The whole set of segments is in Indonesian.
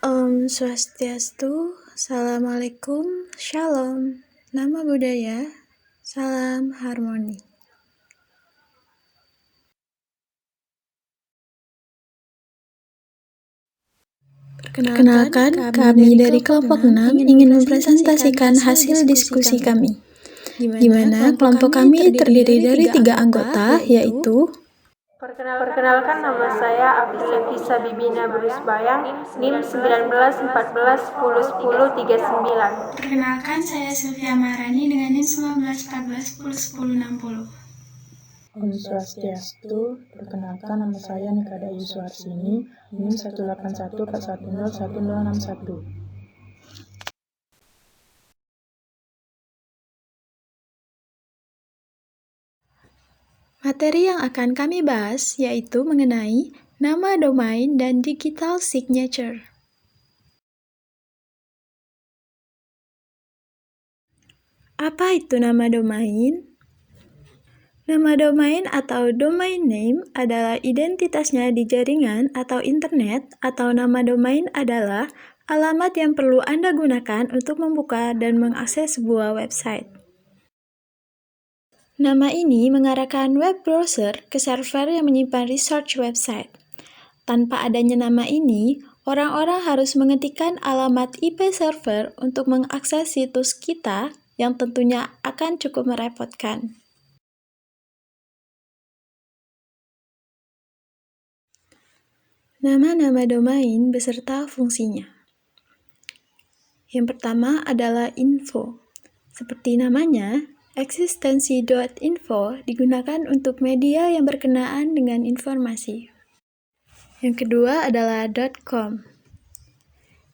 Om Swastiastu, Assalamualaikum, Shalom, Nama Budaya, Salam Harmoni. Perkenalkan, kami dari kelompok 6 ingin mempresentasikan hasil diskusi kami, di mana kelompok kami terdiri dari 3 anggota, yaitu Perkenalkan, nama saya Abdulnafisa Bibina Brusbayang, NIM 1914101039. Perkenalkan, saya Sylvia Maharani dengan NIM 1914101060. Om Swastiastu, perkenalkan nama saya Nikada Yuswarsini, NIM 18141011061. materi yang akan kami bahas yaitu mengenai nama domain dan digital signature. Apa itu nama domain? Nama domain atau domain name adalah identitasnya di jaringan atau internet, atau nama domain adalah alamat yang perlu Anda gunakan untuk membuka dan mengakses sebuah website. Nama ini mengarahkan web browser ke server yang menyimpan research website. Tanpa adanya nama ini, orang-orang harus mengetikkan alamat IP server untuk mengakses situs kita yang tentunya akan cukup merepotkan. Nama-nama domain beserta fungsinya. Yang pertama adalah info. Seperti namanya, eksistensi.info digunakan untuk media yang berkenaan dengan informasi. Yang kedua adalah .com.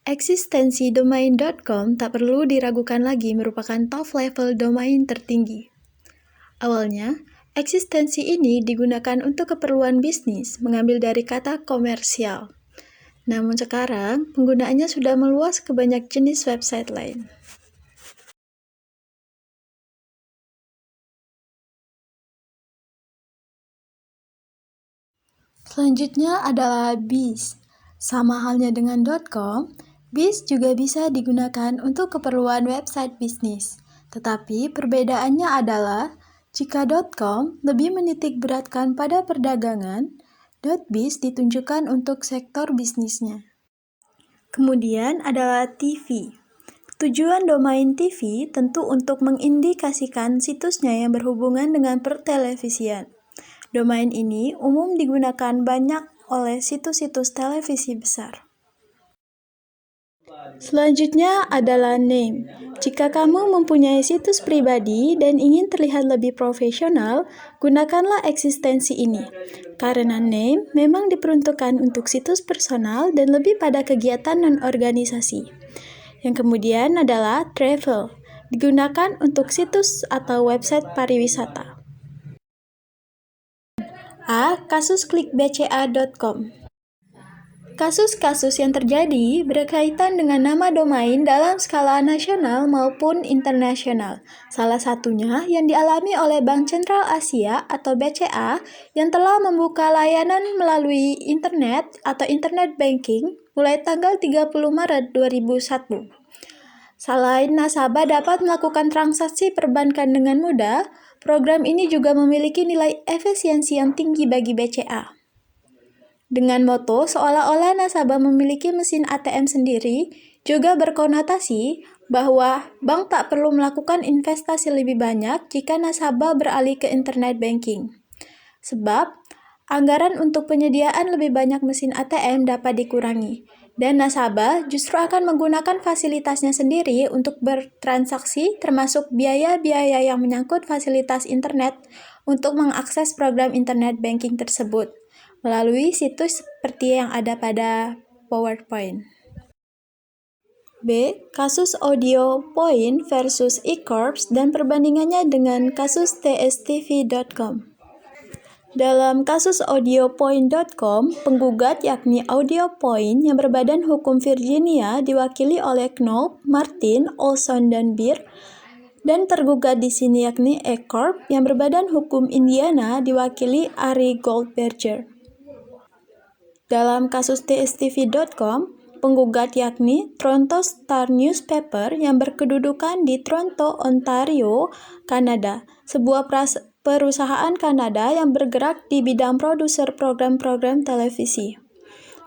Eksistensi domain.com tak perlu diragukan lagi merupakan top level domain tertinggi. Awalnya, eksistensi ini digunakan untuk keperluan bisnis, mengambil dari kata komersial. Namun sekarang, penggunaannya sudah meluas ke banyak jenis website lain. Selanjutnya adalah biz. Sama halnya dengan .com, biz juga bisa digunakan untuk keperluan website bisnis. Tetapi perbedaannya adalah, jika .com lebih menitik beratkan pada perdagangan, .biz ditunjukkan untuk sektor bisnisnya. Kemudian adalah TV. Tujuan domain TV tentu untuk mengindikasikan situsnya yang berhubungan dengan pertelevisian. Domain ini umum digunakan banyak oleh situs-situs televisi besar. Selanjutnya adalah name. Jika kamu mempunyai situs pribadi dan ingin terlihat lebih profesional, gunakanlah eksistensi ini. Karena name memang diperuntukkan untuk situs personal dan lebih pada kegiatan non-organisasi. Yang kemudian adalah travel. Digunakan untuk situs atau website pariwisata. Kasus klikbca.com. Kasus-kasus yang terjadi berkaitan dengan nama domain dalam skala nasional maupun internasional. Salah satunya yang dialami oleh Bank Sentral Asia atau BCA yang telah membuka layanan melalui internet atau internet banking mulai tanggal 30 Maret 2001. Selain nasabah dapat melakukan transaksi perbankan dengan mudah, program ini juga memiliki nilai efisiensi yang tinggi bagi BCA. Dengan moto seolah-olah nasabah memiliki mesin ATM sendiri, juga berkonotasi bahwa bank tak perlu melakukan investasi lebih banyak jika nasabah beralih ke internet banking. Sebab, anggaran untuk penyediaan lebih banyak mesin ATM dapat dikurangi, dan nasabah justru akan menggunakan fasilitasnya sendiri untuk bertransaksi, termasuk biaya-biaya yang menyangkut fasilitas internet untuk mengakses program internet banking tersebut melalui situs seperti yang ada pada PowerPoint. B. Kasus Audio Point versus e-corps dan perbandingannya dengan kasus tstv.com. Dalam kasus audiopoint.com, penggugat yakni AudioPoint yang berbadan hukum Virginia diwakili oleh Knopp, Martin, Olson, dan Beer, dan tergugat di sini yakni E-Corp yang berbadan hukum Indiana diwakili Ari Goldberger. Dalam kasus tstv.com, Penggugat yakni Toronto Star Newspaper yang berkedudukan di Toronto, Ontario, Kanada, sebuah perusahaan Kanada yang bergerak di bidang produser program-program televisi.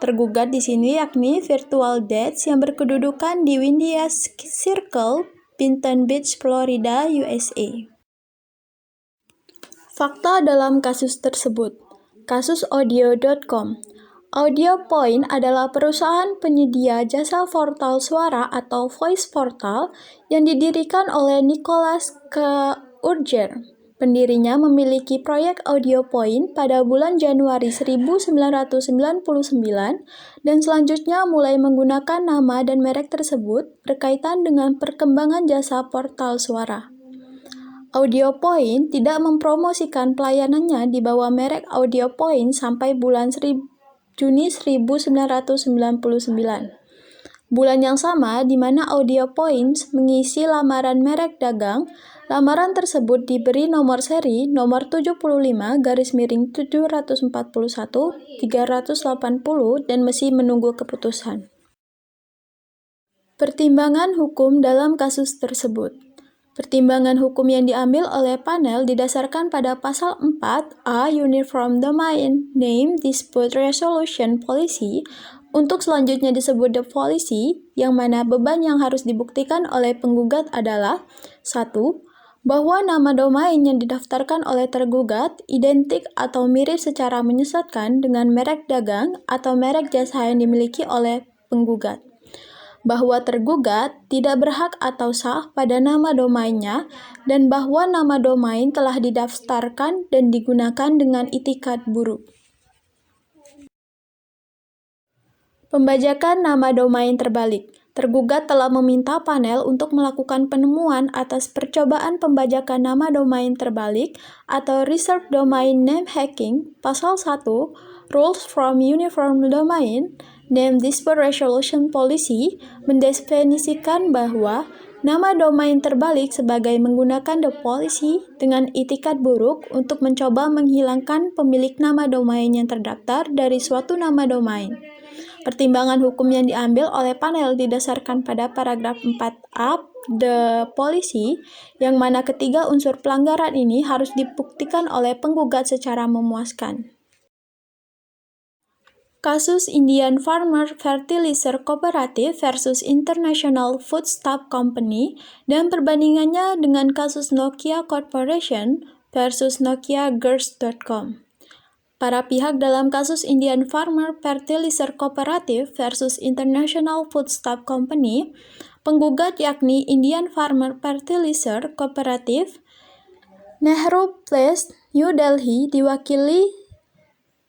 Tergugat di sini yakni Virtual Dads yang berkedudukan di Windia Circle, Pinton Beach, Florida, USA. Fakta dalam kasus tersebut. Kasus Audio.com. AudioPoint adalah perusahaan penyedia jasa portal suara atau voice portal yang didirikan oleh Nicholas K. Urger. Pendirinya memiliki proyek AudioPoint pada bulan Januari 1999 dan selanjutnya mulai menggunakan nama dan merek tersebut berkaitan dengan perkembangan jasa portal suara. AudioPoint tidak mempromosikan pelayanannya di bawah merek AudioPoint sampai bulan Juni 1999. Bulan yang sama di mana AudioPoint mengisi lamaran merek dagang, lamaran tersebut diberi nomor seri nomor 75-741-380 dan masih menunggu keputusan. Pertimbangan hukum dalam kasus tersebut. Pertimbangan hukum yang diambil oleh panel didasarkan pada Pasal 4A Uniform Domain Name Dispute Resolution Policy untuk selanjutnya disebut the policy, yang mana beban yang harus dibuktikan oleh penggugat adalah 1. Bahwa nama domain yang didaftarkan oleh tergugat identik atau mirip secara menyesatkan dengan merek dagang atau merek jasa yang dimiliki oleh penggugat. Bahwa tergugat tidak berhak atau sah pada nama domainnya, dan bahwa nama domain telah didaftarkan dan digunakan dengan itikat buruk. Pembajakan nama domain terbalik. Tergugat telah meminta panel untuk melakukan penemuan atas percobaan pembajakan nama domain terbalik atau reserved domain name hacking, Pasal 1, Rules from Uniform Domain Name Dispute Resolution Policy mendefinisikan bahwa nama domain terbalik sebagai menggunakan the policy dengan itikat buruk untuk mencoba menghilangkan pemilik nama domain yang terdaftar dari suatu nama domain. Pertimbangan hukum yang diambil oleh panel didasarkan pada paragraf 4A the policy, yang mana ketiga unsur pelanggaran ini harus dibuktikan oleh penggugat secara memuaskan. Kasus Indian Farmer Fertilizer Cooperative versus International Foodstuff Company dan perbandingannya dengan kasus Nokia Corporation versus NokiaGirls.com. Para pihak dalam kasus Indian Farmer Fertilizer Cooperative versus International Foodstuff Company, penggugat yakni Indian Farmer Fertilizer Cooperative, Nehru Place, New Delhi, diwakili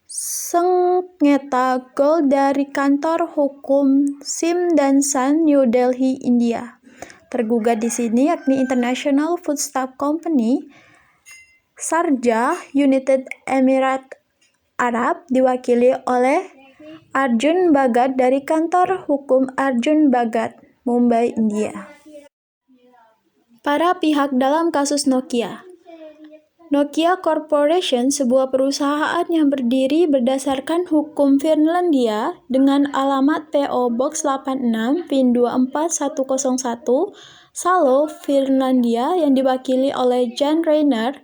sengketa Gold dari kantor hukum Sim dan Son, New Delhi, India. Tergugat di sini yakni International Foodstuff Company, Sharjah, United Emirates Arab, diwakili oleh Arjun Bhagat dari kantor hukum Arjun Bhagat, Mumbai, India. Para pihak dalam kasus Nokia. Nokia Corporation, sebuah perusahaan yang berdiri berdasarkan hukum Finlandia dengan alamat PO Box 86 PIN 24101 Salo, Finlandia, yang diwakili oleh Jan Reiner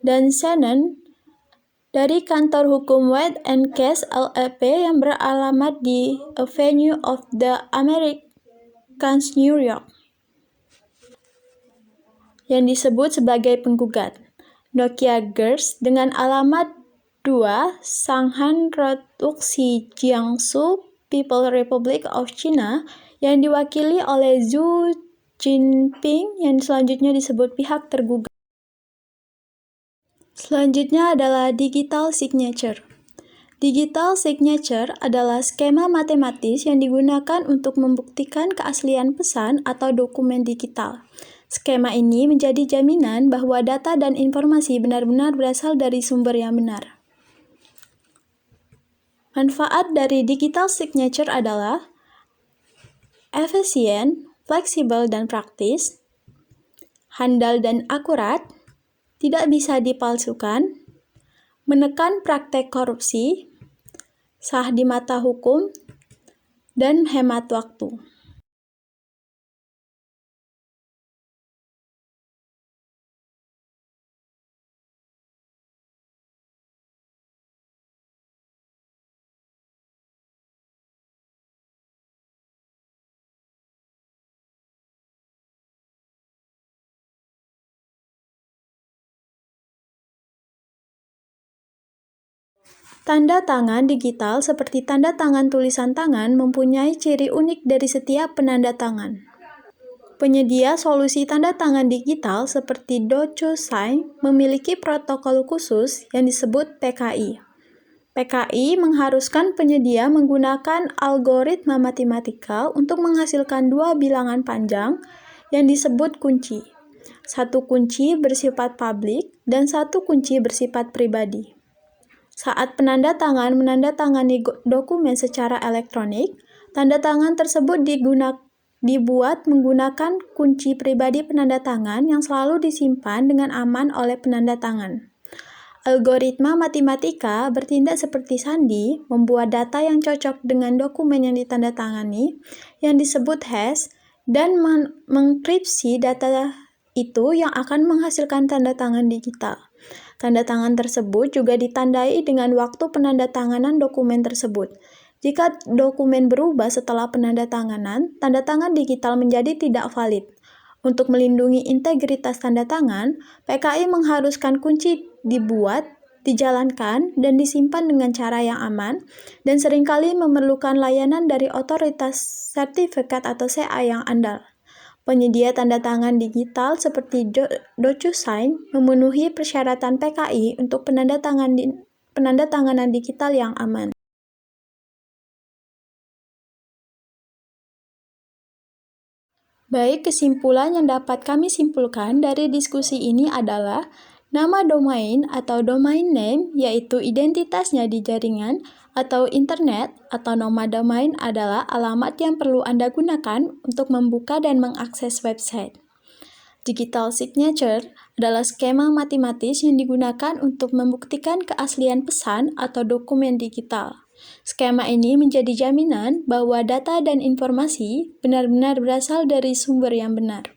dan Shannon dari kantor hukum White & Case LLP yang beralamat di Avenue of the Americans, New York, yang disebut sebagai penggugat. Nokia Girls dengan alamat 2 Shanghai Road, Wuxi, Jiangsu, People Republic of China, yang diwakili oleh Zhu Jinping, yang selanjutnya disebut pihak tergugat. Selanjutnya adalah digital signature. Digital signature adalah skema matematis yang digunakan untuk membuktikan keaslian pesan atau dokumen digital. Skema ini menjadi jaminan bahwa data dan informasi benar-benar berasal dari sumber yang benar. Manfaat dari digital signature adalah efisien, fleksibel dan praktis, handal dan akurat, tidak bisa dipalsukan, menekan praktek korupsi, sah di mata hukum, dan hemat waktu. Tanda tangan digital seperti tanda tangan tulisan tangan mempunyai ciri unik dari setiap penanda tangan. Penyedia solusi tanda tangan digital seperti DocuSign memiliki protokol khusus yang disebut PKI. PKI mengharuskan penyedia menggunakan algoritma matematika untuk menghasilkan dua bilangan panjang yang disebut kunci. Satu kunci bersifat publik dan satu kunci bersifat pribadi. Saat penanda tangan menandatangani dokumen secara elektronik, tanda tangan tersebut dibuat menggunakan kunci pribadi penanda tangan yang selalu disimpan dengan aman oleh penanda tangan. Algoritma matematika bertindak seperti sandi, membuat data yang cocok dengan dokumen yang ditandatangani, yang disebut hash, dan mengenkripsi data itu yang akan menghasilkan tanda tangan digital. Tanda tangan tersebut juga ditandai dengan waktu penandatanganan dokumen tersebut. Jika dokumen berubah setelah penandatanganan, tanda tangan digital menjadi tidak valid. Untuk melindungi integritas tanda tangan, PKI mengharuskan kunci dibuat, dijalankan, dan disimpan dengan cara yang aman, dan seringkali memerlukan layanan dari otoritas sertifikat atau CA yang andal. Penyedia tanda tangan digital seperti DocuSign memenuhi persyaratan PKI untuk penandatanganan digital yang aman. Baik, kesimpulan yang dapat kami simpulkan dari diskusi ini adalah nama domain atau domain name, yaitu identitasnya di jaringan atau internet, atau nama domain adalah alamat yang perlu Anda gunakan untuk membuka dan mengakses website. Digital signature adalah skema matematis yang digunakan untuk membuktikan keaslian pesan atau dokumen digital. Skema ini menjadi jaminan bahwa data dan informasi benar-benar berasal dari sumber yang benar.